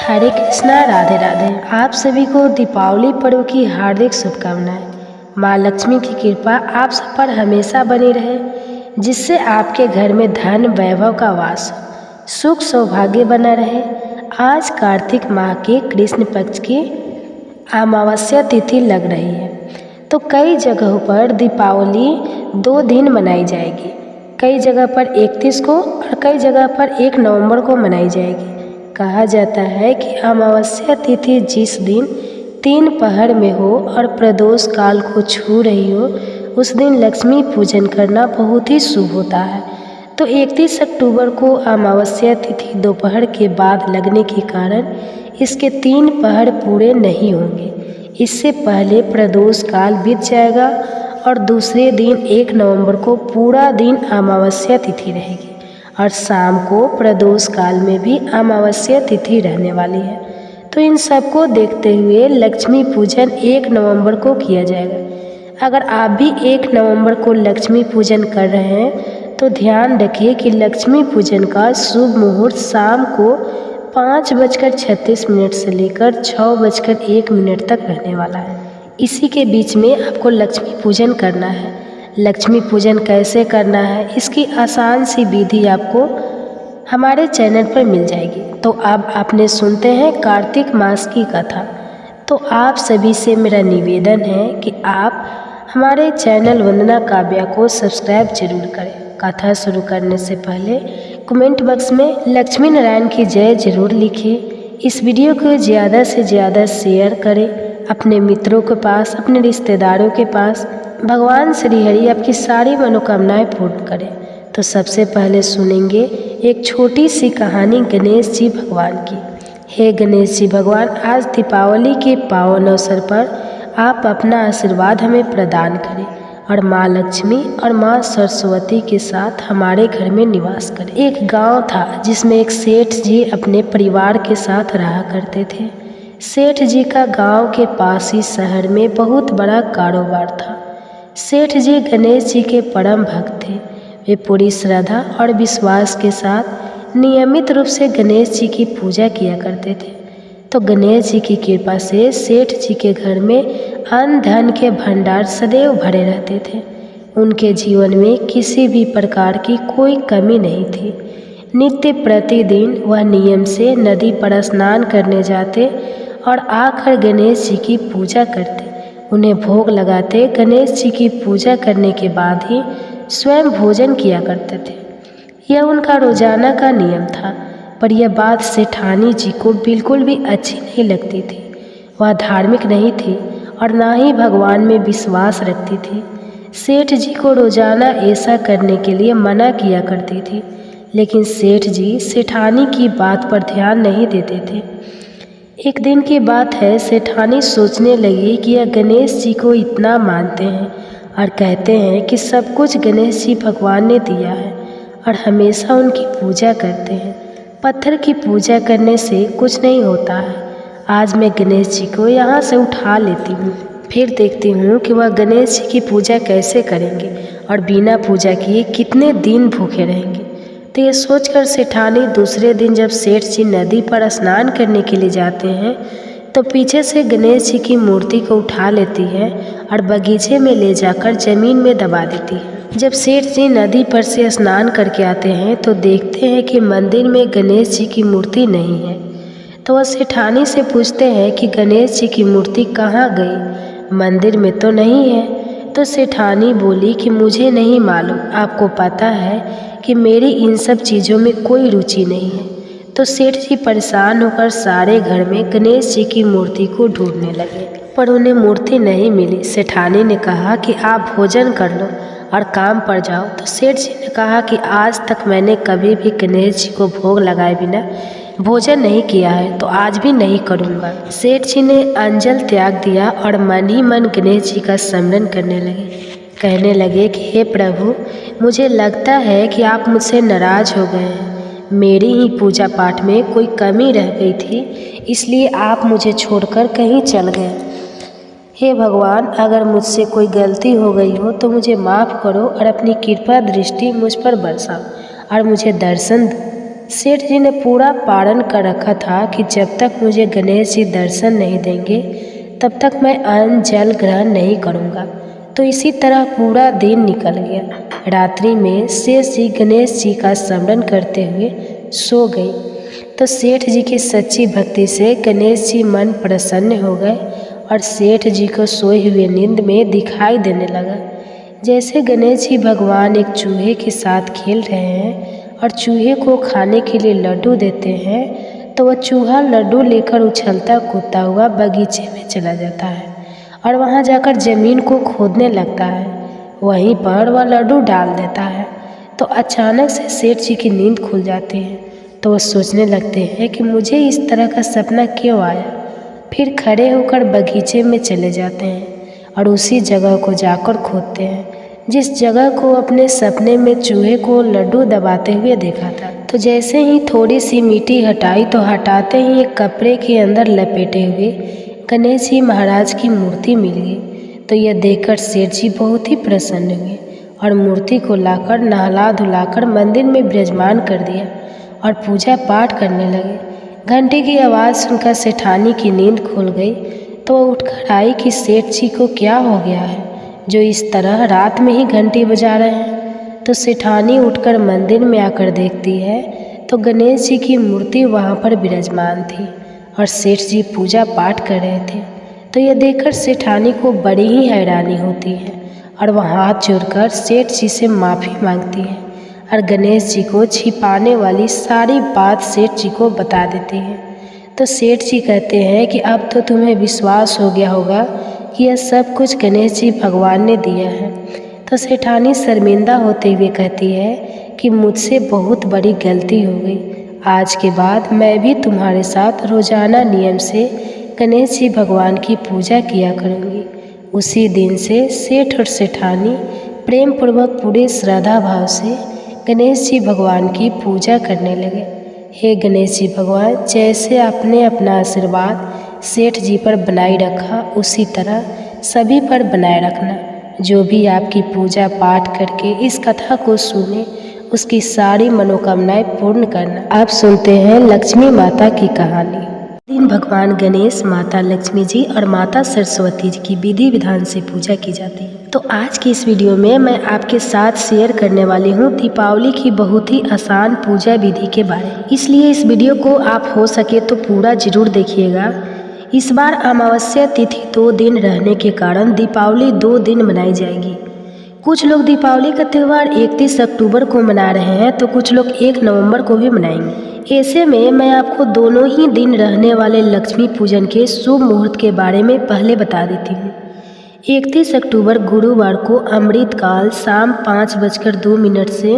हरे कृष्णा, राधे राधे। आप सभी को दीपावली पर्व की हार्दिक शुभकामनाएं। माँ लक्ष्मी की कृपा आप सब पर हमेशा बनी रहे, जिससे आपके घर में धन वैभव का वास, सुख सौभाग्य बना रहे। आज कार्तिक माह के कृष्ण पक्ष की अमावस्या तिथि लग रही है, तो कई जगहों पर दीपावली 2 दिन मनाई जाएगी। कई जगह पर 31 को और कई जगह पर 1 नवंबर को मनाई जाएगी। कहा जाता है कि अमावस्या तिथि जिस दिन 3 पहर में हो और प्रदोष काल को छू रही हो, उस दिन लक्ष्मी पूजन करना बहुत ही शुभ होता है। तो 31 अक्टूबर को अमावस्या तिथि दोपहर के बाद लगने के कारण इसके 3 पहर पूरे नहीं होंगे। इससे पहले प्रदोष काल बीत जाएगा और दूसरे दिन 1 नवंबर को पूरा दिन अमावस्या तिथि रहेगी और शाम को प्रदोष काल में भी अमावस्या तिथि रहने वाली है। तो इन सब को देखते हुए लक्ष्मी पूजन 1 नवंबर को किया जाएगा। अगर आप भी 1 नवंबर को लक्ष्मी पूजन कर रहे हैं तो ध्यान रखिए कि लक्ष्मी पूजन का शुभ मुहूर्त शाम को 5:36 से लेकर 6:01 तक रहने वाला है। इसी के बीच में आपको लक्ष्मी पूजन करना है। लक्ष्मी पूजन कैसे करना है, इसकी आसान सी विधि आपको हमारे चैनल पर मिल जाएगी। तो अब आपने सुनते हैं कार्तिक मास की कथा। तो आप सभी से मेरा निवेदन है कि आप हमारे चैनल वंदना काव्या को सब्सक्राइब जरूर करें। कथा शुरू करने से पहले कमेंट बॉक्स में लक्ष्मी नारायण की जय जरूर लिखिए। इस वीडियो को ज़्यादा से ज़्यादा शेयर करें अपने मित्रों के पास, अपने रिश्तेदारों के पास। भगवान श्री हरि आपकी सारी मनोकामनाएं पूर्ण करें। तो सबसे पहले सुनेंगे एक छोटी सी कहानी गणेश जी भगवान की। हे गणेश जी भगवान, आज दीपावली के पावन अवसर पर आप अपना आशीर्वाद हमें प्रदान करें और माँ लक्ष्मी और माँ सरस्वती के साथ हमारे घर में निवास करें। एक गांव था जिसमें एक सेठ जी अपने परिवार के साथ रहा करते थे। सेठ जी का गांव के पास ही शहर में बहुत बड़ा कारोबार था। सेठ जी गणेश जी के परम भक्त थे। वे पूरी श्रद्धा और विश्वास के साथ नियमित रूप से गणेश जी की पूजा किया करते थे। तो गणेश जी की कृपा से सेठ जी के घर में अन्न धन के भंडार सदैव भरे रहते थे। उनके जीवन में किसी भी प्रकार की कोई कमी नहीं थी। नित्य प्रतिदिन वह नियम से नदी पर स्नान करने जाते और आकर गणेश जी की पूजा करते, उन्हें भोग लगाते। गणेश जी की पूजा करने के बाद ही स्वयं भोजन किया करते थे। यह उनका रोजाना का नियम था। पर यह बात सेठानी जी को बिल्कुल भी अच्छी नहीं लगती थी। वह धार्मिक नहीं थी और ना ही भगवान में विश्वास रखती थी। सेठ जी को रोजाना ऐसा करने के लिए मना किया करती थी, लेकिन सेठ जी सेठानी की बात पर ध्यान नहीं देते थे। एक दिन की बात है, सेठानी सोचने लगी कि यह गणेश जी को इतना मानते हैं और कहते हैं कि सब कुछ गणेश जी भगवान ने दिया है और हमेशा उनकी पूजा करते हैं। पत्थर की पूजा करने से कुछ नहीं होता है। आज मैं गणेश जी को यहाँ से उठा लेती हूँ, फिर देखती हूँ कि वह गणेश जी की पूजा कैसे करेंगे और बिना पूजा किए कितने दिन भूखे रहेंगे। तो ये सोचकर सेठानी दूसरे दिन जब सेठ जी नदी पर स्नान करने के लिए जाते हैं तो पीछे से गणेश जी की मूर्ति को उठा लेती है और बगीचे में ले जाकर जमीन में दबा देती है। जब सेठ जी नदी पर से स्नान करके आते हैं तो देखते हैं कि मंदिर में गणेश जी की मूर्ति नहीं है। तो वह सेठानी से पूछते हैं कि गणेश जी की मूर्ति कहाँ गई, मंदिर में तो नहीं है। तो सेठानी बोली कि मुझे नहीं मालूम, आपको पता है कि मेरी इन सब चीज़ों में कोई रुचि नहीं है। तो सेठ जी परेशान होकर सारे घर में गणेश जी की मूर्ति को ढूंढने लगे, पर उन्हें मूर्ति नहीं मिली। सेठानी ने कहा कि आप भोजन कर लो और काम पर जाओ। तो सेठ जी ने कहा कि आज तक मैंने कभी भी गणेश जी को भोग लगाए बिना भोजन नहीं किया है, तो आज भी नहीं करूँगा। सेठ जी ने अंजल त्याग दिया और मन ही मन गणेश जी का स्मरण करने लगे। कहने लगे कि हे प्रभु, मुझे लगता है कि आप मुझसे नाराज हो गए हैं। मेरी ही पूजा पाठ में कोई कमी रह गई थी, इसलिए आप मुझे छोड़कर कहीं चल गए। हे भगवान, अगर मुझसे कोई गलती हो गई हो तो मुझे माफ़ करो और अपनी कृपा दृष्टि मुझ पर बरसाओ और मुझे दर्शन सेठ जी ने पूरा पारण कर रखा था कि जब तक मुझे गणेश जी दर्शन नहीं देंगे तब तक मैं अन्न जल ग्रहण नहीं करूँगा। तो इसी तरह पूरा दिन निकल गया। रात्रि में शेष जी गणेश जी का स्मरण करते हुए सो गई। तो सेठ जी की सच्ची भक्ति से गणेश जी मन प्रसन्न हो गए और सेठ जी को सोए हुए नींद में दिखाई देने लगा जैसे गणेश जी भगवान एक चूहे के साथ खेल रहे हैं और चूहे को खाने के लिए लड्डू देते हैं, तो वह चूहा लड्डू लेकर उछलता कूदता हुआ बगीचे में चला जाता है और वहाँ जाकर ज़मीन को खोदने लगता है। वहीं पर वह लड्डू डाल देता है। तो अचानक से सेठ जी की नींद खुल जाती है। तो वह सोचने लगते हैं कि मुझे इस तरह का सपना क्यों आया। फिर खड़े होकर बगीचे में चले जाते हैं और उसी जगह को जाकर खोदते हैं जिस जगह को अपने सपने में चूहे को लड्डू दबाते हुए देखा था। तो जैसे ही थोड़ी सी मिट्टी हटाई तो हटाते ही एक कपड़े के अंदर लपेटे हुए गणेश जी महाराज की मूर्ति मिल गई। तो यह देखकर सेठ जी बहुत ही प्रसन्न हुए और मूर्ति को लाकर नहला धुलाकर मंदिर में विराजमान कर दिया और पूजा पाठ करने लगे। घंटे की आवाज़ सुनकर सेठानी की नींद खुल गई। तो वह उठकर आई कि सेठ जी को क्या हो गया है जो इस तरह रात में ही घंटी बजा रहे हैं। तो सेठानी उठकर मंदिर में आकर देखती है तो गणेश जी की मूर्ति वहाँ पर विराजमान थी और सेठ जी पूजा पाठ कर रहे थे। तो यह देखकर सेठानी को बड़ी ही हैरानी होती है और वह हाथ जोड़कर सेठ जी से माफ़ी मांगती है और गणेश जी को छिपाने वाली सारी बात सेठ जी को बता देती है। तो सेठ जी कहते हैं कि अब तो तुम्हें विश्वास हो गया होगा कि यह सब कुछ गणेश जी भगवान ने दिया है। तो सेठानी शर्मिंदा होते हुए कहती है कि मुझसे बहुत बड़ी गलती हो गई। आज के बाद मैं भी तुम्हारे साथ रोज़ाना नियम से गणेश जी भगवान की पूजा किया करूँगी। उसी दिन से सेठ और सेठानी प्रेम पूर्वक पूरे श्रद्धा भाव से गणेश जी भगवान की पूजा करने लगे। हे गणेश जी भगवान, जैसे आपने अपना आशीर्वाद सेठ जी पर बनाए रखा उसी तरह सभी पर बनाए रखना। जो भी आपकी पूजा पाठ करके इस कथा को सुने उसकी सारी मनोकामनाएं पूर्ण करना। आप सुनते हैं लक्ष्मी माता की कहानी। दिन भगवान गणेश, माता लक्ष्मी जी और माता सरस्वती जी की विधि विधान से पूजा की जाती है। तो आज की इस वीडियो में मैं आपके साथ शेयर करने वाली हूँ दीपावली की बहुत ही आसान पूजा विधि के बारे में। इसलिए इस वीडियो को आप हो सके तो पूरा जरूर देखिएगा। इस बार अमावस्या तिथि 2 दिन रहने के कारण दीपावली 2 दिन मनाई जाएगी। कुछ लोग दीपावली का त्यौहार 31 अक्टूबर को मना रहे हैं तो कुछ लोग 1 नवंबर को भी मनाएंगे। ऐसे में मैं आपको दोनों ही दिन रहने वाले लक्ष्मी पूजन के शुभ मुहूर्त के बारे में पहले बता देती हूँ। 31 अक्टूबर गुरुवार को अमृत काल शाम 5:02 से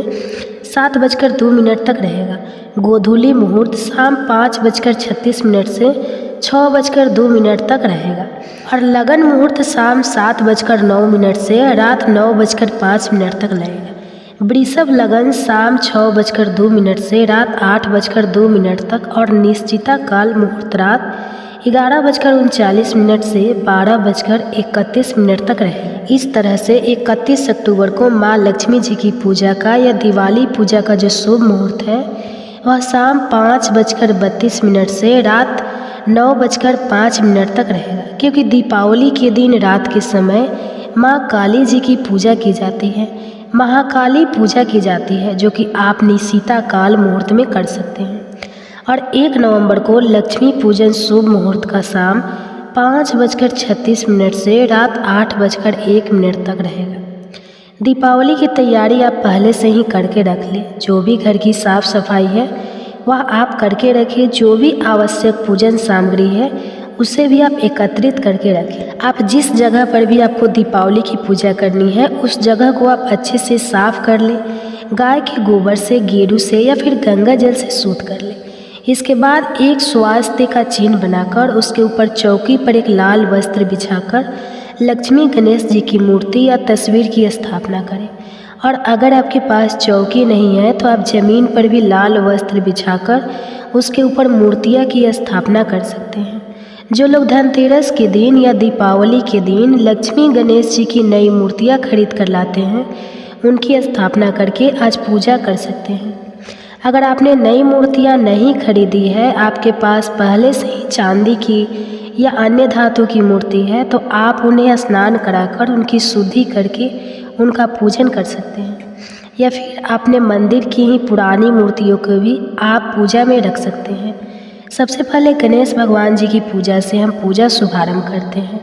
7:02 तक रहेगा। गोधूली मुहूर्त शाम 5:36 से 6:02 तक रहेगा और लगन मुहूर्त शाम 7:09 से रात 9:05 तक लगेगा। वृषभ लगन शाम 6:02 से रात 8:02 तक और निश्चिता काल मुहूर्त रात 11:39 से 12:31 तक रहेगा। इस तरह से 31 अक्टूबर को माँ लक्ष्मी जी की पूजा का या दिवाली पूजा का जो शुभ मुहूर्त है वह शाम 5:32 से रात 9:05 तक रहेगा। क्योंकि दीपावली के दिन रात के समय माँ काली जी की पूजा की जाती है, महाकाली पूजा की जाती है, जो कि आप निशिता काल मुहूर्त में कर सकते हैं। और 1 नवंबर को लक्ष्मी पूजन शुभ मुहूर्त का शाम 5:36 से रात 8:01 तक रहेगा। दीपावली की तैयारी आप पहले से ही करके रख लें। जो भी घर की साफ सफाई है वह आप करके रखिए। जो भी आवश्यक पूजन सामग्री है उसे भी आप एकत्रित करके रखें। आप जिस जगह पर भी आपको दीपावली की पूजा करनी है उस जगह को आप अच्छे से साफ कर लें। गाय के गोबर से, गेरू से या फिर गंगा जल से शुद्ध कर लें। इसके बाद एक स्वास्तिक का चिन्ह बनाकर उसके ऊपर चौकी पर एक लाल वस्त्र बिछाकर लक्ष्मी गणेश जी की मूर्ति या तस्वीर की स्थापना करें। और अगर आपके पास चौकी नहीं है तो आप ज़मीन पर भी लाल वस्त्र बिछाकर उसके ऊपर मूर्तियाँ की स्थापना कर सकते हैं। जो लोग धनतेरस के दिन या दीपावली के दिन लक्ष्मी गणेश जी की नई मूर्तियाँ खरीद कर लाते हैं उनकी स्थापना करके आज पूजा कर सकते हैं। अगर आपने नई मूर्तियाँ नहीं खरीदी है, आपके पास पहले से ही चांदी की या अन्य धातु की मूर्ति है, तो आप उन्हें स्नान कराकर उनकी शुद्धि करके उनका पूजन कर सकते हैं। या फिर आपने मंदिर की ही पुरानी मूर्तियों को भी आप पूजा में रख सकते हैं। सबसे पहले गणेश भगवान जी की पूजा से हम पूजा शुभारंभ करते हैं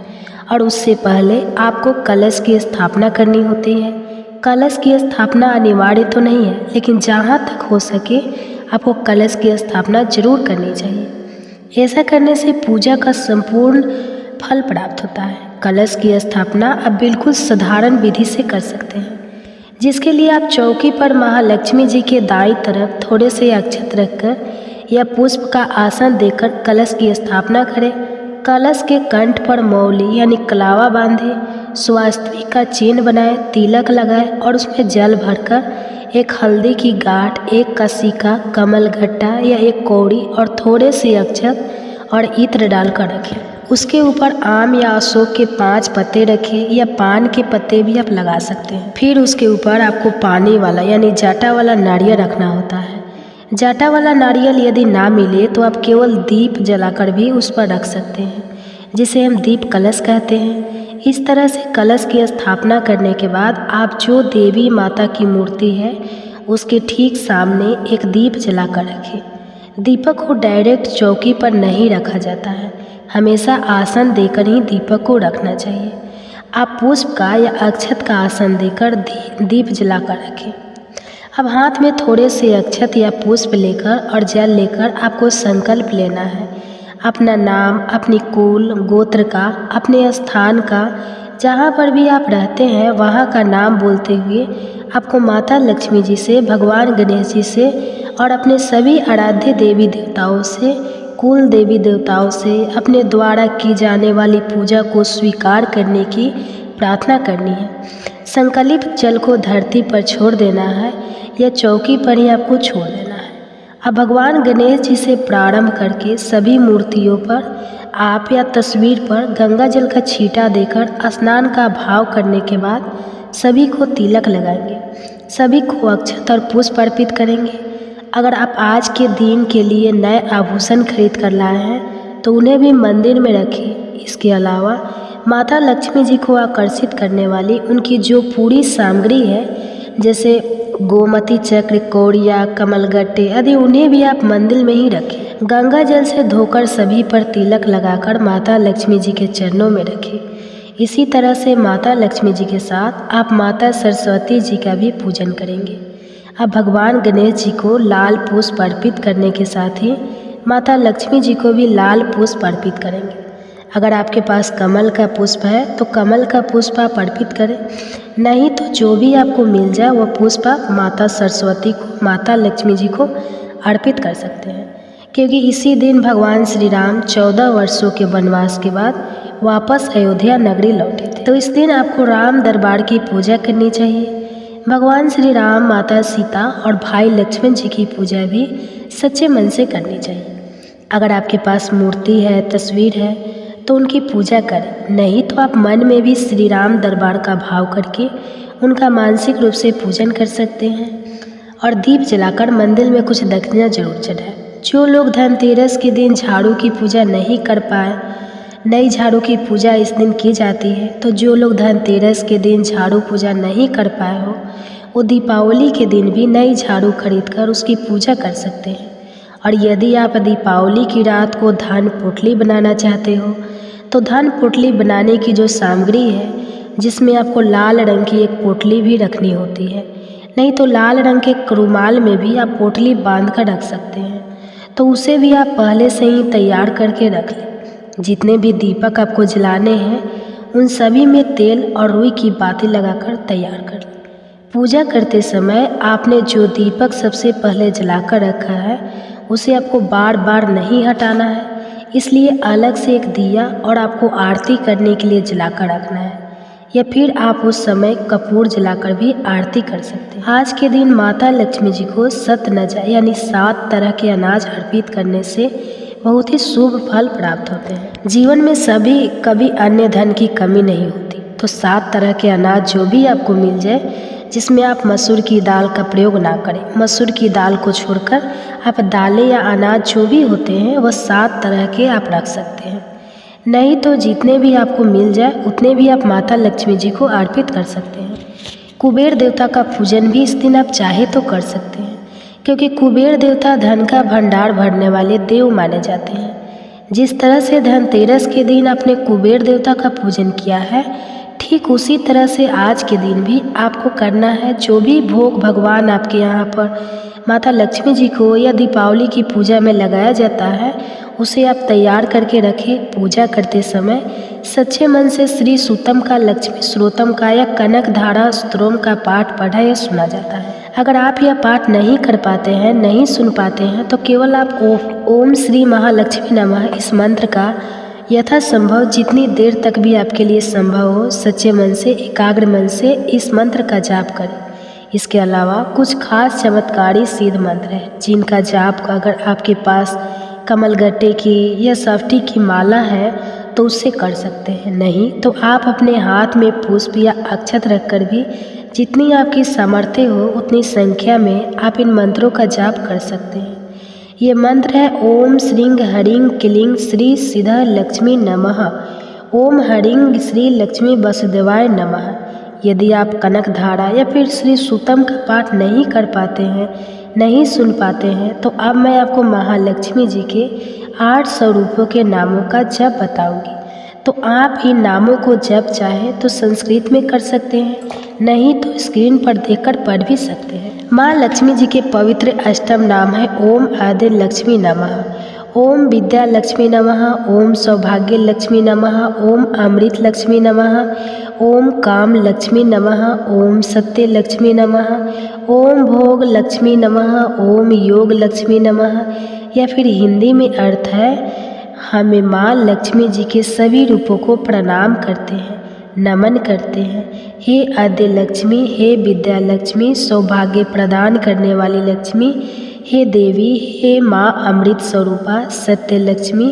और उससे पहले आपको कलश की स्थापना करनी होती है। कलश की स्थापना अनिवार्य तो नहीं है, लेकिन जहाँ तक हो सके आपको कलश की स्थापना जरूर करनी चाहिए। ऐसा करने से पूजा का संपूर्ण फल प्राप्त होता है। कलश की स्थापना आप बिल्कुल साधारण विधि से कर सकते हैं, जिसके लिए आप चौकी पर महालक्ष्मी जी के दाईं तरफ थोड़े से अक्षत रखकर या पुष्प का आसन देकर कलश की स्थापना करें। कलश के कंठ पर मौली यानी कलावा बांधे, स्वास्तिक का चिन्ह बनाए, तिलक लगाए और उसमें जल भरकर एक हल्दी की गांठ, एक का सिक्का, कमल गट्टा या एक कौड़ी और थोड़े से अक्षत और इत्र डालकर रखें। उसके ऊपर आम या अशोक के 5 पत्ते रखें या पान के पत्ते भी आप लगा सकते हैं। फिर उसके ऊपर आपको पानी वाला यानी जाटा वाला नारियल रखना होता है। जाटा वाला नारियल यदि ना मिले तो आप केवल दीप जलाकर भी उस पर रख सकते हैं, जिसे हम दीप कलश कहते हैं। इस तरह से कलश की स्थापना करने के बाद आप जो देवी माता की मूर्ति है उसके ठीक सामने एक दीप जलाकर रखें। दीपक को डायरेक्ट चौकी पर नहीं रखा जाता है, हमेशा आसन देकर ही दीपक को रखना चाहिए। आप पुष्प का या अक्षत का आसन देकर दीप जलाकर रखें। अब हाथ में थोड़े से अक्षत या पुष्प लेकर और जल लेकर आपको संकल्प लेना है। अपना नाम, अपनी कुल गोत्र का, अपने स्थान का, जहाँ पर भी आप रहते हैं वहाँ का नाम बोलते हुए आपको माता लक्ष्मी जी से, भगवान गणेश जी से और अपने सभी आराध्य देवी देवताओं से, कुल देवी देवताओं से अपने द्वारा की जाने वाली पूजा को स्वीकार करने की प्रार्थना करनी है। संकल्पित जल को धरती पर छोड़ देना है या चौकी पर ही आपको छोड़ देना है। अब भगवान गणेश जी से प्रारंभ करके सभी मूर्तियों पर आप या तस्वीर पर गंगा जल का छींटा देकर स्नान का भाव करने के बाद सभी को तिलक लगाएंगे, सभी को अक्षत और पुष्प अर्पित करेंगे। अगर आप आज के दिन के लिए नए आभूषण खरीद कर लाए हैं तो उन्हें भी मंदिर में रखें। इसके अलावा माता लक्ष्मी जी को आकर्षित करने वाली उनकी जो पूरी सामग्री है, जैसे गोमती चक्र, कौड़िया, कमलगट्टे आदि, उन्हें भी आप मंदिर में ही रखें। गंगा जल से धोकर सभी पर तिलक लगाकर माता लक्ष्मी जी के चरणों में रखें। इसी तरह से माता लक्ष्मी जी के साथ आप माता सरस्वती जी का भी पूजन करेंगे। अब भगवान गणेश जी को लाल पुष्प अर्पित करने के साथ ही माता लक्ष्मी जी को भी लाल पुष्प अर्पित करेंगे। अगर आपके पास कमल का पुष्प है तो कमल का पुष्प आप अर्पित करें, नहीं तो जो भी आपको मिल जाए वह पुष्प आप माता सरस्वती को, माता लक्ष्मी जी को अर्पित कर सकते हैं, क्योंकि इसी दिन भगवान श्री राम 14 वर्षों के वनवास के बाद वापस अयोध्या नगरी लौटे थे। तो इस दिन आपको राम दरबार की पूजा करनी चाहिए। भगवान श्री राम, माता सीता और भाई लक्ष्मण जी की पूजा भी सच्चे मन से करनी चाहिए। अगर आपके पास मूर्ति है, तस्वीर है तो उनकी पूजा करें, नहीं तो आप मन में भी श्री राम दरबार का भाव करके उनका मानसिक रूप से पूजन कर सकते हैं और दीप जलाकर मंदिर में कुछ दक्षिणा जरूर चढ़ाएं। जो लोग धनतेरस के दिन झाड़ू की पूजा नहीं कर पाए, नई झाड़ू की पूजा इस दिन की जाती है, तो जो लोग धनतेरस के दिन झाड़ू पूजा नहीं कर पाए हो वो दीपावली के दिन भी नई झाड़ू खरीदकर उसकी पूजा कर सकते हैं। और यदि आप दीपावली की रात को धन पोटली बनाना चाहते हो तो धन पोटली बनाने की जो सामग्री है, जिसमें आपको लाल रंग की एक पोटली भी रखनी होती है, नहीं तो लाल रंग के रुमाल में भी आप पोटली बांध कर रख सकते हैं, तो उसे भी आप पहले से ही तैयार करके रख लें। जितने भी दीपक आपको जलाने हैं उन सभी में तेल और रुई की बाती लगाकर तैयार कर लें। पूजा करते समय आपने जो दीपक सबसे पहले जलाकर रखा है उसे आपको बार बार नहीं हटाना है, इसलिए अलग से एक दिया और आपको आरती करने के लिए जलाकर रखना है, या फिर आप उस समय कपूर जलाकर भी आरती कर सकते हैं। आज के दिन माता लक्ष्मी जी को सतनजा यानी 7 तरह के अनाज अर्पित करने से बहुत ही शुभ फल प्राप्त होते हैं। जीवन में कभी अन्य धन की कमी नहीं होती, तो 7 तरह के अनाज जो भी आपको मिल जाए, जिसमें आप मसूर की दाल का प्रयोग ना करें। मसूर की दाल को छोड़कर आप दालें या अनाज जो भी होते हैं वह 7 तरह के आप रख सकते हैं। नहीं तो जितने भी आपको मिल जाए उतने भी आप माता लक्ष्मी जी को अर्पित कर सकते हैं। कुबेर देवता का पूजन भी इस दिन आप चाहे तो कर सकते हैं, क्योंकि कुबेर देवता धन का भंडार भरने वाले देव माने जाते हैं। जिस तरह से धनतेरस के दिन आपने कुबेर देवता का पूजन किया है, ठीक उसी तरह से आज के दिन भी आपको करना है। जो भी भोग भगवान आपके यहाँ पर माता लक्ष्मी जी को या दीपावली की पूजा में लगाया जाता है, उसे आप तैयार करके रखें। पूजा करते समय सच्चे मन से श्री सूतम का, लक्ष्मी श्रोतम का या कनक धारा स्तोत्रम का पाठ पढ़ा या सुना जाता है। अगर आप यह पाठ नहीं कर पाते हैं, नहीं सुन पाते हैं, तो केवल आप ओम श्री महालक्ष्मी नमः इस मंत्र का यथासंभव जितनी देर तक भी आपके लिए संभव हो सच्चे मन से, एकाग्र मन से इस मंत्र का जाप करें। इसके अलावा कुछ खास चमत्कारी सिद्ध मंत्र हैं जिनका जाप अगर आपके पास कमलगट्टे की या सफ्टी की माला है तो उससे कर सकते हैं। नहीं तो आप अपने हाथ में पुष्प या अक्षत रखकर भी जितनी आपकी सामर्थ्य हो उतनी संख्या में आप इन मंत्रों का जाप कर सकते हैं। ये मंत्र है ओम श्रीं हरिं क्लीं श्री सिद्ध लक्ष्मी नमः, ओम हरिं श्री लक्ष्मी वसुदेवाय नमः। यदि आप कनक धारा या फिर श्री सूतम का पाठ नहीं कर पाते हैं, नहीं सुन पाते हैं, तो अब मैं आपको महालक्ष्मी जी के 8 स्वरूपों के नामों का जप बताऊंगी। तो आप इन नामों को जप चाहे तो संस्कृत में कर सकते हैं, नहीं तो स्क्रीन पर देखकर पढ़ भी सकते हैं। माँ लक्ष्मी जी के पवित्र अष्टम नाम है ओम आदि लक्ष्मी नमः, ओम विद्या लक्ष्मी नमः, ओम सौभाग्य लक्ष्मी नमः, ओम अमृत लक्ष्मी नमः, ओम काम लक्ष्मी नमः, ओम सत्य लक्ष्मी नमः, ओम भोग लक्ष्मी नमः, ओम योग लक्ष्मी नमः। या फिर हिंदी में अर्थ है हमें माँ लक्ष्मी जी के सभी रूपों को प्रणाम करते हैं, नमन करते हैं। हे आद्य लक्ष्मी, हे विद्या लक्ष्मी, सौभाग्य प्रदान करने वाली लक्ष्मी, हे देवी, हे माँ अमृत स्वरूपा, सत्य लक्ष्मी,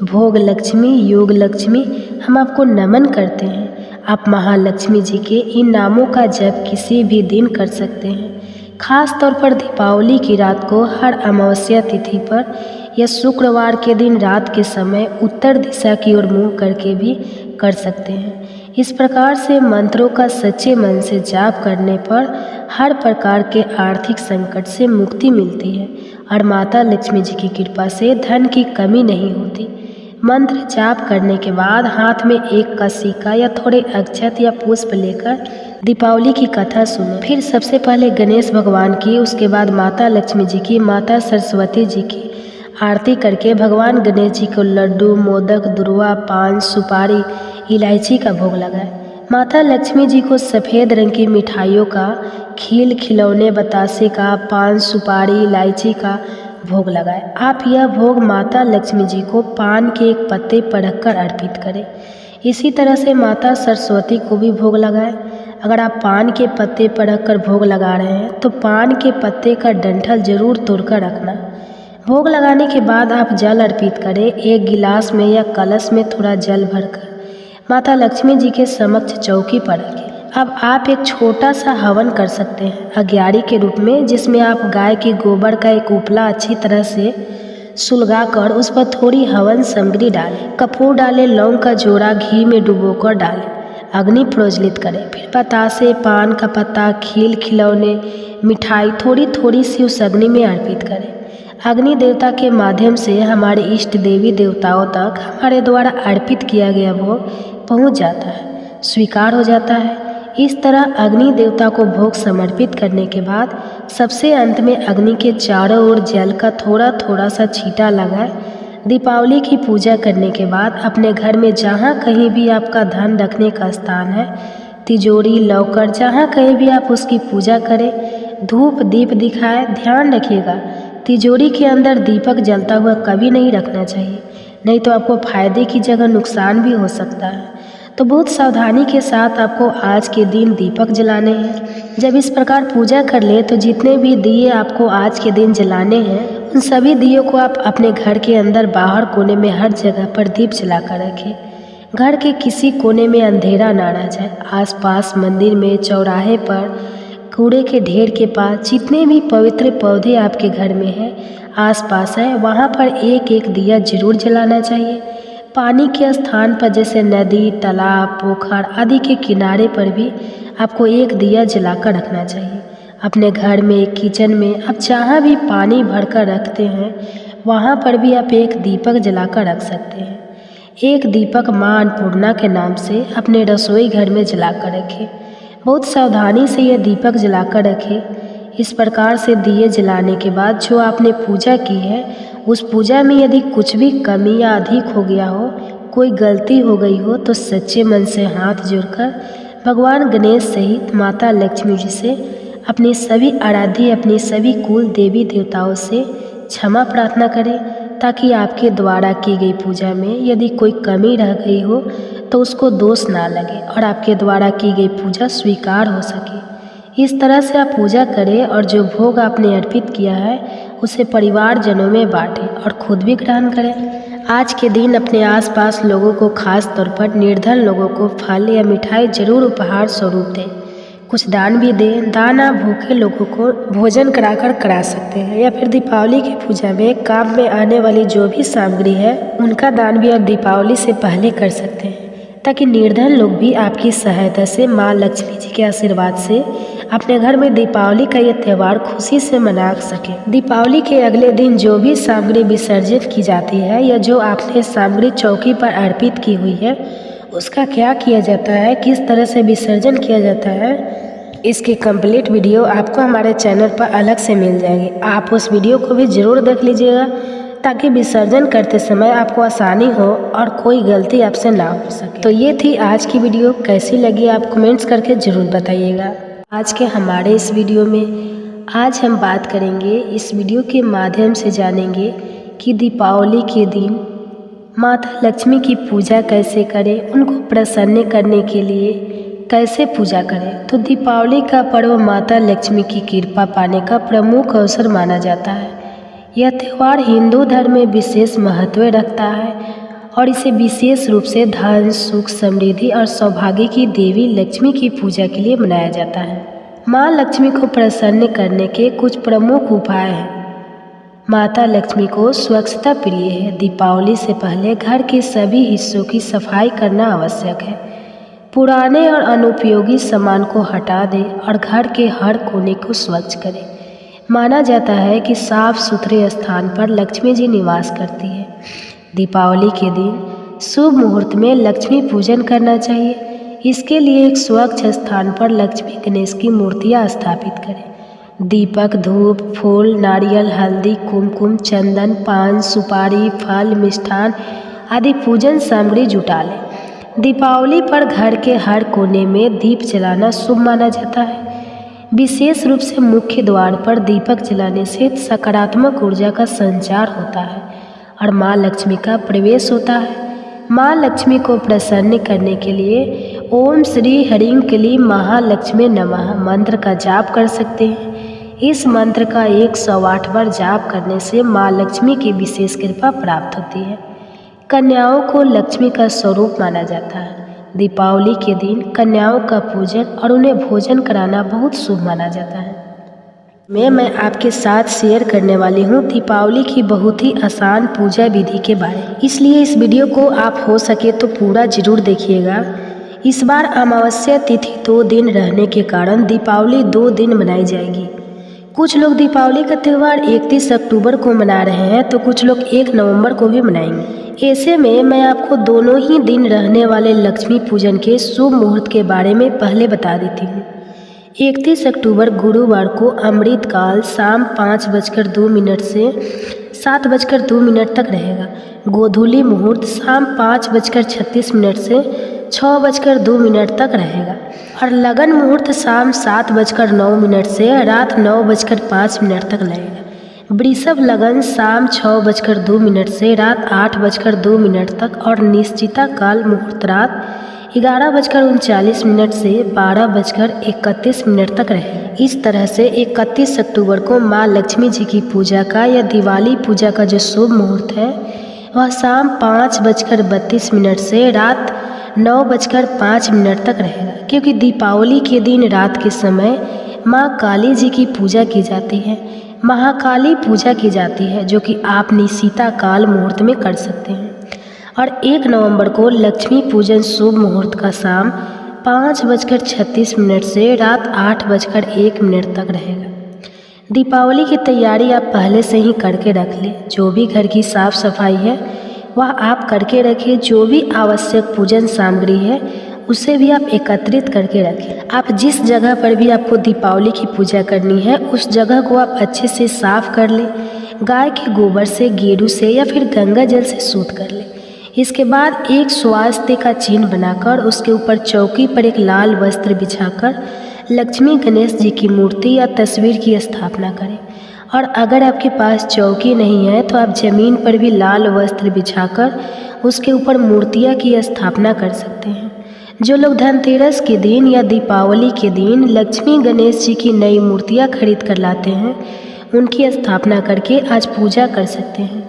भोग लक्ष्मी, योग लक्ष्मी, हम आपको नमन करते हैं। आप महालक्ष्मी जी के इन नामों का जप किसी भी दिन कर सकते हैं। खास तौर पर दीपावली की रात को हर अमावस्या तिथि पर या शुक्रवार के दिन रात के समय उत्तर दिशा की ओर मुँह करके भी कर सकते हैं। इस प्रकार से मंत्रों का सच्चे मन से जाप करने पर हर प्रकार के आर्थिक संकट से मुक्ति मिलती है और माता लक्ष्मी जी की कृपा से धन की कमी नहीं होती। मंत्र जाप करने के बाद हाथ में एक का सिक्का या थोड़े अक्षत या पुष्प लेकर दीपावली की कथा सुने। फिर सबसे पहले गणेश भगवान की, उसके बाद माता लक्ष्मी जी की, माता सरस्वती जी की आरती करके भगवान गणेश जी को लड्डू, मोदक, दुर्वा, पान, सुपारी, इलायची का भोग लगाए। माता लक्ष्मी जी को सफ़ेद रंग की मिठाइयों का, खील, खिलौने, बतासे का, पान, सुपारी, इलायची का भोग लगाए। आप यह भोग माता लक्ष्मी जी को पान के एक पत्ते पर रखकर अर्पित करें। इसी तरह से माता सरस्वती को भी भोग लगाए। अगर आप पान के पत्ते पर रखकर भोग लगा रहे हैं तो पान के पत्ते का डंठल जरूर तोड़कर रखना। भोग लगाने के बाद आप जल अर्पित करें। एक गिलास में या कलश में थोड़ा जल भरकर माता लक्ष्मी जी के समक्ष चौकी पर रखें। अब आप एक छोटा सा हवन कर सकते हैं अग्यारी के रूप में, जिसमें आप गाय के गोबर का एक उपला अच्छी तरह से सुलगाकर उस पर थोड़ी हवन सामग्री डालें। कपूर डालें, लौंग का जोड़ा घी में डुबोकर डालें, अग्नि प्रज्वलित करें। फिर बतासे, पान का पत्ता, खील, खिलौने, मिठाई थोड़ी थोड़ी सी उस अग्नि में अर्पित करें। अग्नि देवता के माध्यम से हमारे इष्ट देवी देवताओं तक हमारे द्वारा अर्पित किया गया भोग पहुंच जाता है, स्वीकार हो जाता है। इस तरह अग्नि देवता को भोग समर्पित करने के बाद सबसे अंत में अग्नि के चारों ओर जल का थोड़ा थोड़ा सा छींटा लगाए। दीपावली की पूजा करने के बाद अपने घर में जहाँ कहीं भी आपका धन रखने का स्थान है, तिजोरी, लॉकर, जहाँ कहीं भी आप उसकी पूजा करें, धूप दीप दिखाए। ध्यान रखिएगा, तिजोरी के अंदर दीपक जलता हुआ कभी नहीं रखना चाहिए, नहीं तो आपको फायदे की जगह नुकसान भी हो सकता है। तो बहुत सावधानी के साथ आपको आज के दिन दीपक जलाने हैं। जब इस प्रकार पूजा कर ले तो जितने भी दिए आपको आज के दिन जलाने हैं, उन सभी दियों को आप अपने घर के अंदर, बाहर, कोने में हर जगह पर दीप जलाकर रखें। घर के किसी कोने में अंधेरा ना रह जाए। आसपास मंदिर में, चौराहे पर, कूड़े के ढेर के पास जितने भी पवित्र पौधे आपके घर में हैं, आसपास है, वहाँ पर एक एक दिया जरूर जलाना चाहिए। पानी के स्थान पर जैसे नदी, तालाब, पोखर आदि के किनारे पर भी आपको एक दिया जलाकर रखना चाहिए। अपने घर में, किचन में आप जहाँ भी पानी भरकर रखते हैं, वहाँ पर भी आप एक दीपक जलाकर रख सकते हैं। एक दीपक माँ अन्नपूर्णा के नाम से अपने रसोई घर में जलाकर रखें। बहुत सावधानी से यह दीपक जलाकर रखें। इस प्रकार से दिए जलाने के बाद जो आपने पूजा की है, उस पूजा में यदि कुछ भी कमी या अधिक हो गया हो, कोई गलती हो गई हो, तो सच्चे मन से हाथ जोड़कर भगवान गणेश सहित माता लक्ष्मी जी से, अपनी सभी आराध्य, अपनी सभी कुल देवी देवताओं से क्षमा प्रार्थना करें, ताकि आपके द्वारा की गई पूजा में यदि कोई कमी रह गई हो तो उसको दोष ना लगे और आपके द्वारा की गई पूजा स्वीकार हो सके। इस तरह से आप पूजा करें और जो भोग आपने अर्पित किया है उसे परिवारजनों में बांटें और खुद भी ग्रहण करें। आज के दिन अपने आसपास लोगों को, खास तौर पर निर्धन लोगों को फल या मिठाई जरूर उपहार स्वरूप दें। कुछ दान भी दें। दान आप भूखे लोगों को भोजन करा सकते हैं, या फिर दीपावली की पूजा में काम में आने वाली जो भी सामग्री है उनका दान भी आप दीपावली से पहले कर सकते हैं, ताकि निर्धन लोग भी आपकी सहायता से, माँ लक्ष्मी जी के आशीर्वाद से अपने घर में दीपावली का यह त्यौहार खुशी से मना सकें। दीपावली के अगले दिन जो भी सामग्री विसर्जित की जाती है, या जो आपने सामग्री चौकी पर अर्पित की हुई है, उसका क्या किया जाता है, किस तरह से विसर्जन किया जाता है, इसकी कंप्लीट वीडियो आपको हमारे चैनल पर अलग से मिल जाएगी। आप उस वीडियो को भी ज़रूर देख लीजिएगा, ताकि विसर्जन करते समय आपको आसानी हो और कोई गलती आपसे ना हो सके। तो ये थी आज की वीडियो। कैसी लगी आप कमेंट्स करके ज़रूर बताइएगा। आज के हमारे इस वीडियो में आज हम बात करेंगे, इस वीडियो के माध्यम से जानेंगे कि दीपावली के दिन माता लक्ष्मी की पूजा कैसे करें, उनको प्रसन्न करने के लिए कैसे पूजा करें। तो दीपावली का पर्व माता लक्ष्मी की कृपा पाने का प्रमुख अवसर माना जाता है। यह त्यौहार हिंदू धर्म में विशेष महत्व रखता है और इसे विशेष रूप से धन, सुख, समृद्धि और सौभाग्य की देवी लक्ष्मी की पूजा के लिए मनाया जाता है। माँ लक्ष्मी को प्रसन्न करने के कुछ प्रमुख उपाय हैं। माता लक्ष्मी को स्वच्छता प्रिय है। दीपावली से पहले घर के सभी हिस्सों की सफाई करना आवश्यक है। पुराने और अनुपयोगी सामान को हटा दें और घर के हर कोने को स्वच्छ करें। माना जाता है कि साफ सुथरे स्थान पर लक्ष्मी जी निवास करती है। दीपावली के दिन शुभ मुहूर्त में लक्ष्मी पूजन करना चाहिए। इसके लिए एक स्वच्छ स्थान पर लक्ष्मी गणेश की मूर्तियाँ स्थापित करें। दीपक, धूप, फूल, नारियल, हल्दी, कुमकुम, चंदन, पान, सुपारी, फल, मिष्ठान आदि पूजन सामग्री जुटा लें। दीपावली पर घर के हर कोने में दीप जलाना शुभ माना जाता है। विशेष रूप से मुख्य द्वार पर दीपक जलाने से सकारात्मक ऊर्जा का संचार होता है और माँ लक्ष्मी का प्रवेश होता है। माँ लक्ष्मी को प्रसन्न करने के लिए ओम श्री हरिं क्लीं महालक्ष्मी नमः मंत्र का जाप कर सकते हैं। इस मंत्र का 108 बार जाप करने से माँ लक्ष्मी की विशेष कृपा प्राप्त होती है। कन्याओं को लक्ष्मी का स्वरूप माना जाता है। दीपावली के दिन कन्याओं का पूजन और उन्हें भोजन कराना बहुत शुभ माना जाता है। मैं आपके साथ शेयर करने वाली हूँ दीपावली की बहुत ही आसान पूजा विधि के बारे में, इसलिए इस वीडियो को आप हो सके तो पूरा जरूर देखिएगा। इस बार अमावस्या तिथि 2 दिन रहने के कारण दीपावली 2 दिन मनाई जाएगी। कुछ लोग दीपावली का त्यौहार 31 अक्टूबर को मना रहे हैं, तो कुछ लोग 1 नवंबर को भी मनाएंगे। ऐसे में मैं आपको दोनों ही दिन रहने वाले लक्ष्मी पूजन के शुभ मुहूर्त के बारे में पहले बता देती हूँ। 31 अक्टूबर गुरुवार को अमृत काल शाम 5:02 से 7:02 तक रहेगा। गोधूली मुहूर्त शाम 5:36 से 6:02 तक रहेगा और लगन मुहूर्त शाम 7:09 से रात 9:05 तक लगेगा। वृषभ लगन शाम 6:02 से रात 8:02 तक और निश्चिता काल मुहूर्त रात 11:39 से 12:31 तक रहेगा। इस तरह से 31 अक्टूबर को माँ लक्ष्मी जी की पूजा का या दिवाली पूजा का जो शुभ मुहूर्त है वह शाम 5:32 से रात 9:05 तक रहेगा, क्योंकि दीपावली के दिन रात के समय माँ काली जी की पूजा की जाती है, महाकाली पूजा की जाती है, जो कि आप निशीता काल मुहूर्त में कर सकते हैं। और 1 नवंबर को लक्ष्मी पूजन शुभ मुहूर्त का शाम 5:36 से रात 8:01 तक रहेगा। दीपावली की तैयारी आप पहले से ही करके रख लें। जो भी घर की साफ सफाई है वह आप करके रखें। जो भी आवश्यक पूजन सामग्री है उसे भी आप एकत्रित करके रखें। आप जिस जगह पर भी आपको दीपावली की पूजा करनी है उस जगह को आप अच्छे से साफ कर लें। गाय के गोबर से, गेरू से या फिर गंगा जल से शुद्ध कर लें। इसके बाद एक स्वास्तिक का चिन्ह बनाकर उसके ऊपर चौकी पर एक लाल वस्त्र बिछाकर लक्ष्मी गणेश जी की मूर्ति या तस्वीर की स्थापना करें। और अगर आपके पास चौकी नहीं है तो आप ज़मीन पर भी लाल वस्त्र बिछाकर उसके ऊपर मूर्तियाँ की स्थापना कर सकते हैं। जो लोग धनतेरस के दिन या दीपावली के दिन लक्ष्मी गणेश जी की नई मूर्तियाँ खरीद कर लाते हैं उनकी स्थापना करके आज पूजा कर सकते हैं।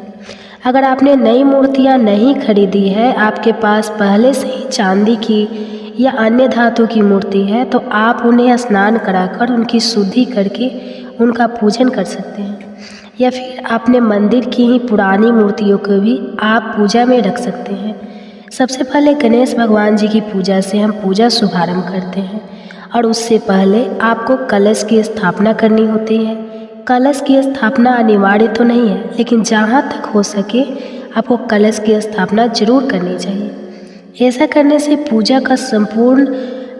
अगर आपने नई मूर्तियाँ नहीं खरीदी है, आपके पास पहले से ही चांदी की या अन्य धातु की मूर्ति है, तो आप उन्हें स्नान कराकर उनकी शुद्धि करके उनका पूजन कर सकते हैं। या फिर अपने मंदिर की ही पुरानी मूर्तियों को भी आप पूजा में रख सकते हैं। सबसे पहले गणेश भगवान जी की पूजा से हम पूजा शुभारंभ करते हैं और उससे पहले आपको कलश की स्थापना करनी होती है। कलश की स्थापना अनिवार्य तो नहीं है, लेकिन जहाँ तक हो सके आपको कलश की स्थापना जरूर करनी चाहिए। ऐसा करने से पूजा का संपूर्ण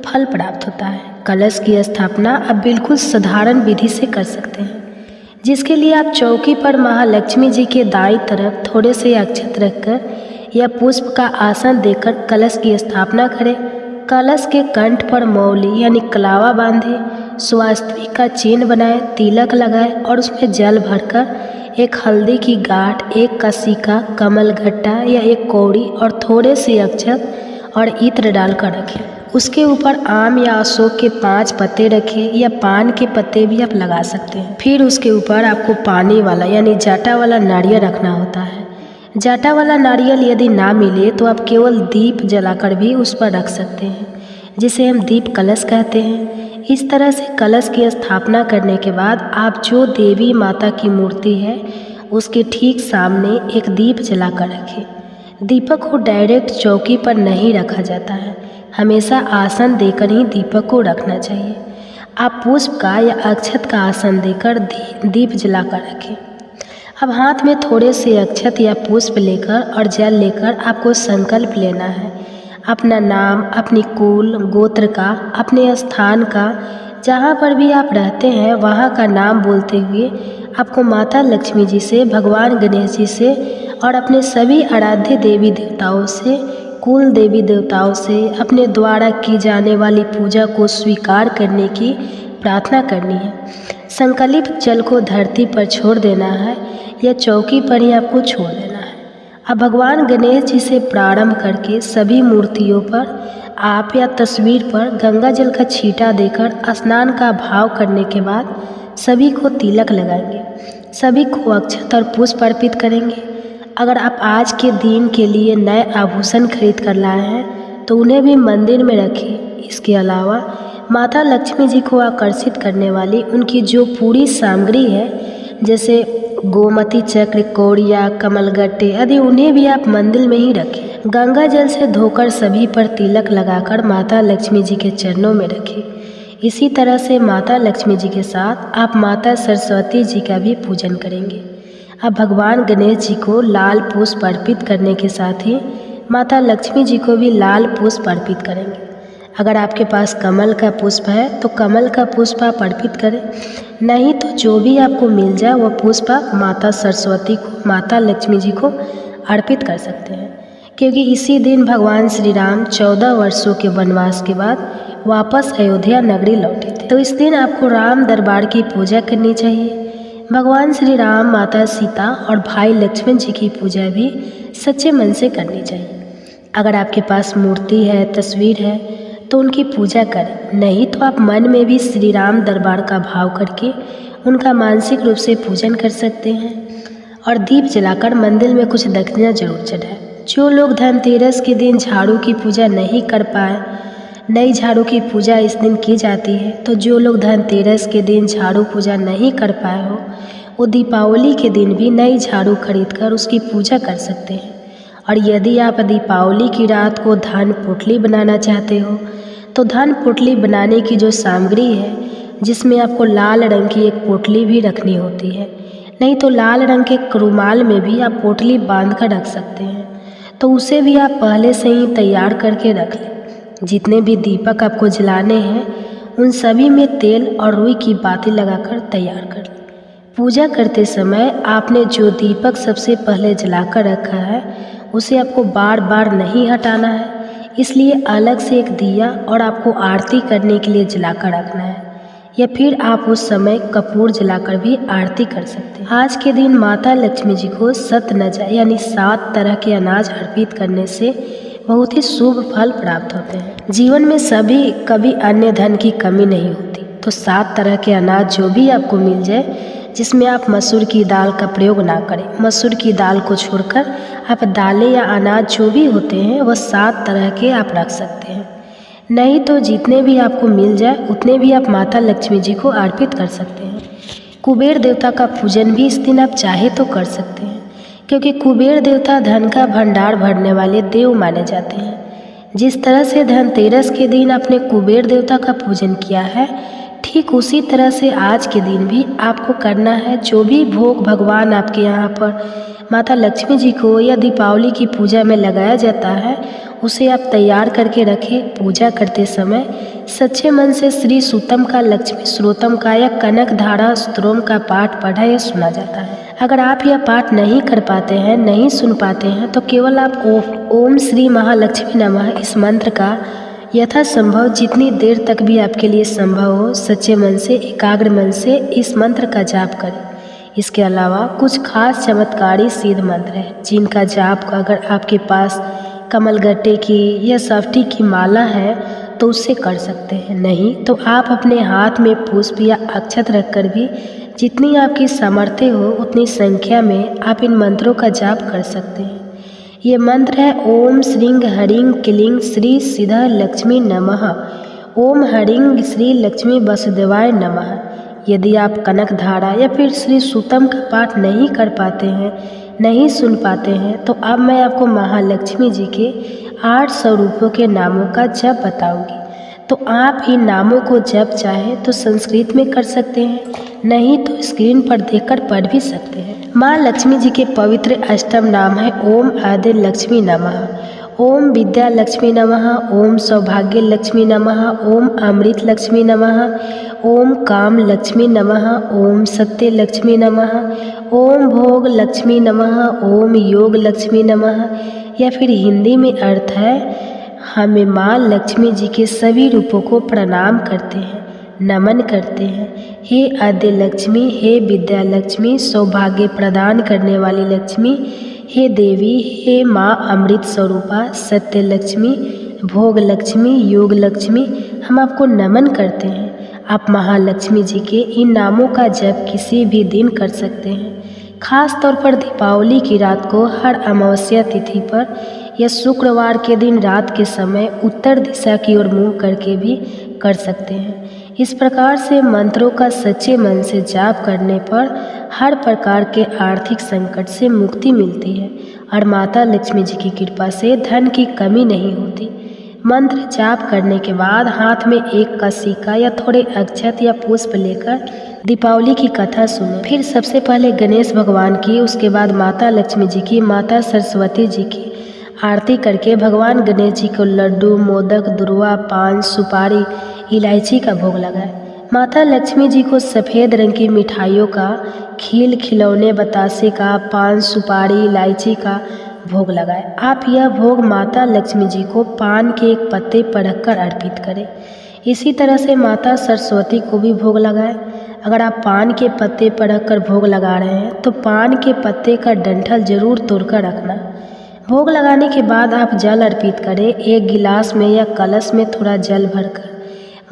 फल प्राप्त होता है। कलश की स्थापना आप बिल्कुल साधारण विधि से कर सकते हैं, जिसके लिए आप चौकी पर महालक्ष्मी जी के दाईं तरफ थोड़े से अक्षत रखकर या पुष्प का आसन देकर कलश की स्थापना करें। कलश के कंठ पर मौली यानी कलावा बांधे, स्वास्तिक का चिन्ह बनाए, तिलक लगाए और उसमें जल भरकर एक हल्दी की गांठ, एक का सिक्का, कमल गट्टा या एक कौड़ी और थोड़े से अक्षत और इत्र डालकर रखें। उसके ऊपर आम या अशोक के 5 पत्ते रखें या पान के पत्ते भी आप लगा सकते हैं। फिर उसके ऊपर आपको पानी वाला यानी जाटा वाला नारियल रखना होता है। जाटा वाला नारियल यदि ना मिले तो आप केवल दीप जलाकर भी उस पर रख सकते हैं, जिसे हम दीप कलश कहते हैं। इस तरह से कलश की स्थापना करने के बाद आप जो देवी माता की मूर्ति है उसके ठीक सामने एक दीप जलाकर रखें। दीपक को डायरेक्ट चौकी पर नहीं रखा जाता है, हमेशा आसन देकर ही दीपक को रखना चाहिए। आप पुष्प का या अक्षत का आसन देकर दीप जलाकर रखें। अब हाथ में थोड़े से अक्षत या पुष्प लेकर और जल लेकर आपको संकल्प लेना है। अपना नाम, अपनी कुल गोत्र का, अपने स्थान का, जहाँ पर भी आप रहते हैं वहाँ का नाम बोलते हुए आपको माता लक्ष्मी जी से, भगवान गणेश जी से और अपने सभी आराध्य देवी देवताओं से, कुल देवी देवताओं से अपने द्वारा की जाने वाली पूजा को स्वीकार करने की प्रार्थना करनी है। संकल्पित जल को धरती पर छोड़ देना है या चौकी पर ही आपको छोड़ देना है। अब भगवान गणेश जी से प्रारंभ करके सभी मूर्तियों पर आप या तस्वीर पर गंगा जल का छींटा देकर स्नान का भाव करने के बाद सभी को तिलक लगाएंगे, सभी को अक्षत और पुष्प अर्पित करेंगे। अगर आप आज के दिन के लिए नए आभूषण खरीद कर लाए हैं तो उन्हें भी मंदिर में रखें। इसके अलावा माता लक्ष्मी जी को आकर्षित करने वाली उनकी जो पूरी सामग्री है, जैसे गोमती चक्र, कौड़िया, कमलगट्टे आदि, उन्हें भी आप मंदिर में ही रखें। गंगा जल से धोकर सभी पर तिलक लगाकर माता लक्ष्मी जी के चरणों में रखें। इसी तरह से माता लक्ष्मी जी के साथ आप माता सरस्वती जी का भी पूजन करेंगे। अब भगवान गणेश जी को लाल पुष्प अर्पित करने के साथ ही माता लक्ष्मी जी को भी लाल पुष्प अर्पित करेंगे। अगर आपके पास कमल का पुष्प है तो कमल का पुष्प आप अर्पित करें, नहीं तो जो भी आपको मिल जाए वह पुष्प आप माता सरस्वती को, माता लक्ष्मी जी को अर्पित कर सकते हैं। क्योंकि इसी दिन भगवान श्री राम 14 वर्षों के वनवास के बाद वापस अयोध्या नगरी लौटे थे, तो इस दिन आपको राम दरबार की पूजा करनी चाहिए। भगवान श्री राम, माता सीता और भाई लक्ष्मण जी की पूजा भी सच्चे मन से करनी चाहिए। अगर आपके पास मूर्ति है, तस्वीर है तो उनकी पूजा करें, नहीं तो आप मन में भी श्री राम दरबार का भाव करके उनका मानसिक रूप से पूजन कर सकते हैं। और दीप जलाकर मंदिर में कुछ दक्षिणा जरूर चढ़ाएं। जो लोग धनतेरस के दिन झाड़ू की पूजा नहीं कर पाए नई झाड़ू की पूजा इस दिन की जाती है। तो जो लोग धनतेरस के दिन झाड़ू पूजा नहीं कर पाए हो, वो दीपावली के दिन भी नई झाड़ू खरीदकर उसकी पूजा कर सकते हैं। और यदि आप दीपावली की रात को धन पोटली बनाना चाहते हो, तो धन पोटली बनाने की जो सामग्री है, जिसमें आपको लाल रंग की एक पोटली भी रखनी होती है, नहीं तो लाल रंग के रुमाल में भी आप पोटली बांध कर रख सकते हैं। तो उसे भी आप पहले से ही तैयार करके रख लें। जितने भी दीपक आपको जलाने हैं, उन सभी में तेल और रुई की बाती लगाकर तैयार कर लें। पूजा करते समय आपने जो दीपक सबसे पहले जलाकर रखा है, उसे आपको बार बार नहीं हटाना है, इसलिए अलग से एक दिया और आपको आरती करने के लिए जलाकर रखना है, या फिर आप उस समय कपूर जलाकर भी आरती कर सकते हैं। आज के दिन माता लक्ष्मी जी को सतनजा यानी 7 तरह के अनाज अर्पित करने से बहुत ही शुभ फल प्राप्त होते हैं। जीवन में कभी अन्य धन की कमी नहीं होती, तो 7 तरह के अनाज जो भी आपको मिल जाए, जिसमें आप मसूर की दाल का प्रयोग ना करें। मसूर की दाल को छोड़कर आप दालें या अनाज जो भी होते हैं, वह 7 तरह के आप रख सकते हैं। नहीं तो जितने भी आपको मिल जाए उतने भी आप माता लक्ष्मी जी को अर्पित कर सकते हैं। कुबेर देवता का पूजन भी इस दिन आप चाहे तो कर सकते हैं, क्योंकि कुबेर देवता धन का भंडार भरने वाले देव माने जाते हैं। जिस तरह से धनतेरस के दिन आपने कुबेर देवता का पूजन किया है, ठीक उसी तरह से आज के दिन भी आपको करना है। जो भी भोग भगवान आपके यहाँ पर माता लक्ष्मी जी को या दीपावली की पूजा में लगाया जाता है, उसे आप तैयार करके रखें। पूजा करते समय सच्चे मन से श्री सूतम का, लक्ष्मी श्रोतम का या कनक धारा स्तोत्रम का पाठ पढ़ा या सुना जाता है। अगर आप यह पाठ नहीं कर पाते हैं, नहीं सुन पाते हैं, तो केवल आप ओम श्री महालक्ष्मी नमः इस मंत्र का यथासंभव जितनी देर तक भी आपके लिए संभव हो, सच्चे मन से, एकाग्र मन से इस मंत्र का जाप करें। इसके अलावा कुछ खास चमत्कारी सिद्ध मंत्र हैं, जिनका जाप अगर आपके पास कमलगट्टे की या सफ्टी की माला है तो उससे कर सकते हैं। नहीं तो आप अपने हाथ में पुष्प या अक्षत रखकर भी जितनी आपकी सामर्थ्य हो उतनी संख्या में आप इन मंत्रों का जाप कर सकते हैं। ये मंत्र है ओम श्रीं हरिं क्लीं श्री सिद्ध लक्ष्मी नमः, ओम हरिं श्री लक्ष्मी वसुदेवाय नमः। यदि आप कनक धारा या फिर श्री सूतम का पाठ नहीं कर पाते हैं, नहीं सुन पाते हैं, तो अब मैं आपको महालक्ष्मी जी के 8 स्वरूपों के नामों का जप बताऊंगी। तो आप इन नामों को जप चाहे तो संस्कृत में कर सकते हैं, नहीं तो स्क्रीन पर देखकर पढ़ भी सकते हैं। माँ लक्ष्मी जी के पवित्र अष्टम नाम है ओम आदि लक्ष्मी नमः, ओम विद्या लक्ष्मी नमः, ओम सौभाग्य लक्ष्मी नमः, ओम अमृत लक्ष्मी नमः, ओम काम लक्ष्मी नमः, ओम सत्य लक्ष्मी नमः, ओम भोग लक्ष्मी नमः, ओम योग लक्ष्मी नमः। या फिर हिंदी में अर्थ है, हमें माँ लक्ष्मी जी के सभी रूपों को प्रणाम करते हैं, नमन करते हैं। हे आद्य लक्ष्मी, हे विद्या लक्ष्मी, सौभाग्य प्रदान करने वाली लक्ष्मी, हे देवी, हे माँ अमृत स्वरूपा, सत्य लक्ष्मी, भोग लक्ष्मी, योग लक्ष्मी, हम आपको नमन करते हैं। आप महालक्ष्मी जी के इन नामों का जप किसी भी दिन कर सकते हैं। खास तौर पर दीपावली की रात को हर अमावस्या तिथि पर या शुक्रवार के दिन रात के समय उत्तर दिशा की ओर मुँह करके भी कर सकते हैं। इस प्रकार से मंत्रों का सच्चे मन से जाप करने पर हर प्रकार के आर्थिक संकट से मुक्ति मिलती है और माता लक्ष्मी जी की कृपा से धन की कमी नहीं होती। मंत्र जाप करने के बाद हाथ में एक का सिक्का या थोड़े अक्षत या पुष्प लेकर दीपावली की कथा सुने। फिर सबसे पहले गणेश भगवान की, उसके बाद माता लक्ष्मी जी की, माता सरस्वती जी की आरती करके भगवान गणेश जी को लड्डू, मोदक, दुर्वा, पान, सुपारी, इलायची का भोग लगाए। माता लक्ष्मी जी को सफ़ेद रंग की मिठाइयों का, खील, खिलौने, बतासे का, पान, सुपारी, इलायची का भोग लगाए। आप यह भोग माता लक्ष्मी जी को पान के एक पत्ते पर रखकर अर्पित करें। इसी तरह से माता सरस्वती को भी भोग लगाएं। अगर आप पान के पत्ते पर रखकर भोग लगा रहे हैं तो पान के पत्ते का डंठल जरूर तोड़कर रखना। भोग लगाने के बाद आप जल अर्पित करें। एक गिलास में या कलश में थोड़ा जल भरकर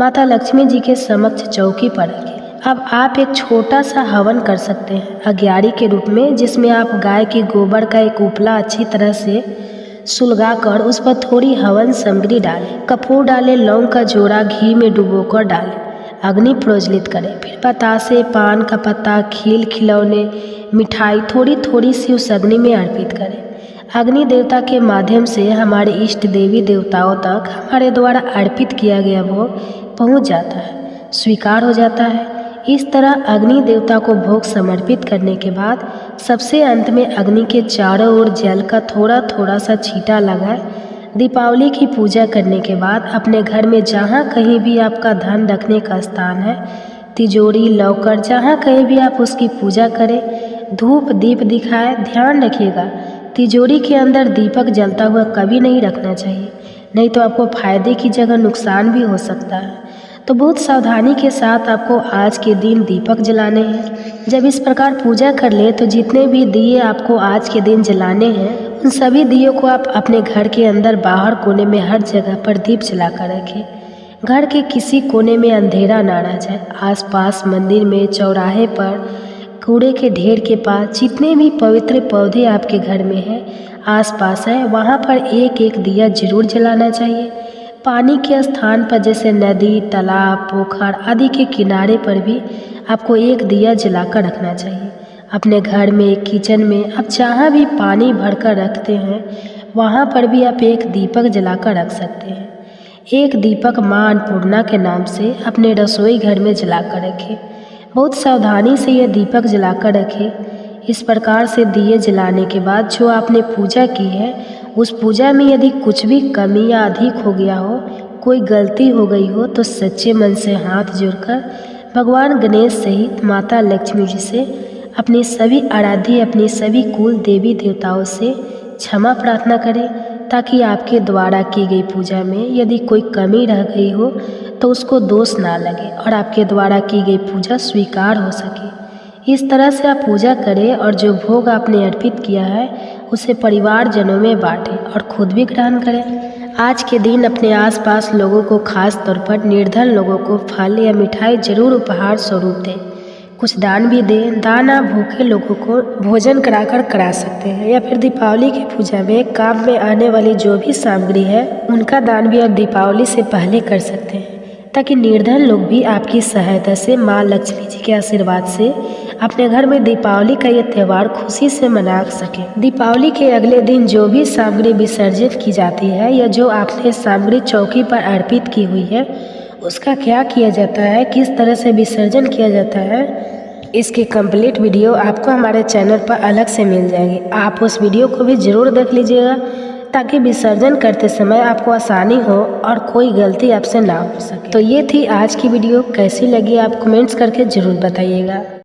माता लक्ष्मी जी के समक्ष चौकी पर रखें। अब आप एक छोटा सा हवन कर सकते हैं अग्यारी के रूप में, जिसमें आप गाय के गोबर का एक उपला अच्छी तरह से सुलगाकर उस पर थोड़ी हवन सामग्री डालें। कपूर डालें, लौंग का जोड़ा घी में डुबोकर डालें। अग्नि प्रज्वलित करें। फिर बतासे, पान का पत्ता, खील, खिलौने, मिठाई थोड़ी थोड़ी सी उस अग्नि में अर्पित करें। अग्नि देवता के माध्यम से हमारे इष्ट देवी देवताओं तक हमारे द्वारा अर्पित किया गया भोग पहुंच जाता है, स्वीकार हो जाता है। इस तरह अग्नि देवता को भोग समर्पित करने के बाद सबसे अंत में अग्नि के चारों ओर जल का थोड़ा थोड़ा सा छींटा लगाए। दीपावली की पूजा करने के बाद अपने घर में जहाँ कहीं भी आपका धन रखने का स्थान है, तिजोरी, लॉकर, जहाँ कहीं भी आप उसकी पूजा करें, धूप दीप दिखाएं। ध्यान रखिएगा, तिजोरी के अंदर दीपक जलता हुआ कभी नहीं रखना चाहिए, नहीं तो आपको फायदे की जगह नुकसान भी हो सकता है। तो बहुत सावधानी के साथ आपको आज के दिन दीपक जलाने हैं। जब इस प्रकार पूजा कर ले तो जितने भी दिए आपको आज के दिन जलाने हैं, उन सभी दियों को आप अपने घर के अंदर, बाहर, कोने में, हर जगह पर दीप जला कर रखें। घर के किसी कोने में अंधेरा ना रह जाए। आसपास मंदिर में, चौराहे पर, कूड़े के ढेर के पास, जितने भी पवित्र पौधे आपके घर में हैं, आसपास है, वहाँ पर एक एक दिया जरूर जलाना चाहिए। पानी के स्थान पर जैसे नदी, तालाब, पोखर आदि के किनारे पर भी आपको एक दिया जलाकर रखना चाहिए। अपने घर में, किचन में, आप जहाँ भी पानी भरकर रखते हैं, वहाँ पर भी आप एक दीपक जलाकर रख सकते हैं। एक दीपक माँ अन्नपूर्णा के नाम से अपने रसोई घर में जलाकर रखें। बहुत सावधानी से यह दीपक जलाकर रखें। इस प्रकार से दिए जलाने के बाद जो आपने पूजा की है, उस पूजा में यदि कुछ भी कमी या अधिक हो गया हो, कोई गलती हो गई हो, तो सच्चे मन से हाथ जोड़कर भगवान गणेश सहित माता लक्ष्मी जी से, अपनी सभी आराध्य, अपनी सभी कुल देवी देवताओं से क्षमा प्रार्थना करें, ताकि आपके द्वारा की गई पूजा में यदि कोई कमी रह गई हो तो उसको दोष ना लगे और आपके द्वारा की गई पूजा स्वीकार हो सके। इस तरह से आप पूजा करें और जो भोग आपने अर्पित किया है उसे परिवारजनों में बांटें और खुद भी ग्रहण करें। आज के दिन अपने आसपास लोगों को, खास तौर पर निर्धन लोगों को फल या मिठाई जरूर उपहार स्वरूप दें। कुछ दान भी दें। दान आप भूखे लोगों को भोजन कराकर करा सकते हैं, या फिर दीपावली की पूजा में काम में आने वाली जो भी सामग्री है उनका दान भी आप दीपावली से पहले कर सकते हैं, ताकि निर्धन लोग भी आपकी सहायता से, माँ लक्ष्मी जी के आशीर्वाद से अपने घर में दीपावली का ये त्यौहार खुशी से मना सकें। दीपावली के अगले दिन जो भी सामग्री विसर्जित की जाती है या जो आपने सामग्री चौकी पर अर्पित की हुई है, उसका क्या किया जाता है, किस तरह से विसर्जन किया जाता है, इसकी कंप्लीट वीडियो आपको हमारे चैनल पर अलग से मिल जाएगी। आप उस वीडियो को भी ज़रूर देख लीजिएगा, ताकि विसर्जन करते समय आपको आसानी हो और कोई गलती आपसे ना हो सके। तो ये थी आज की वीडियो। कैसी लगी आप कमेंट्स करके ज़रूर बताइएगा।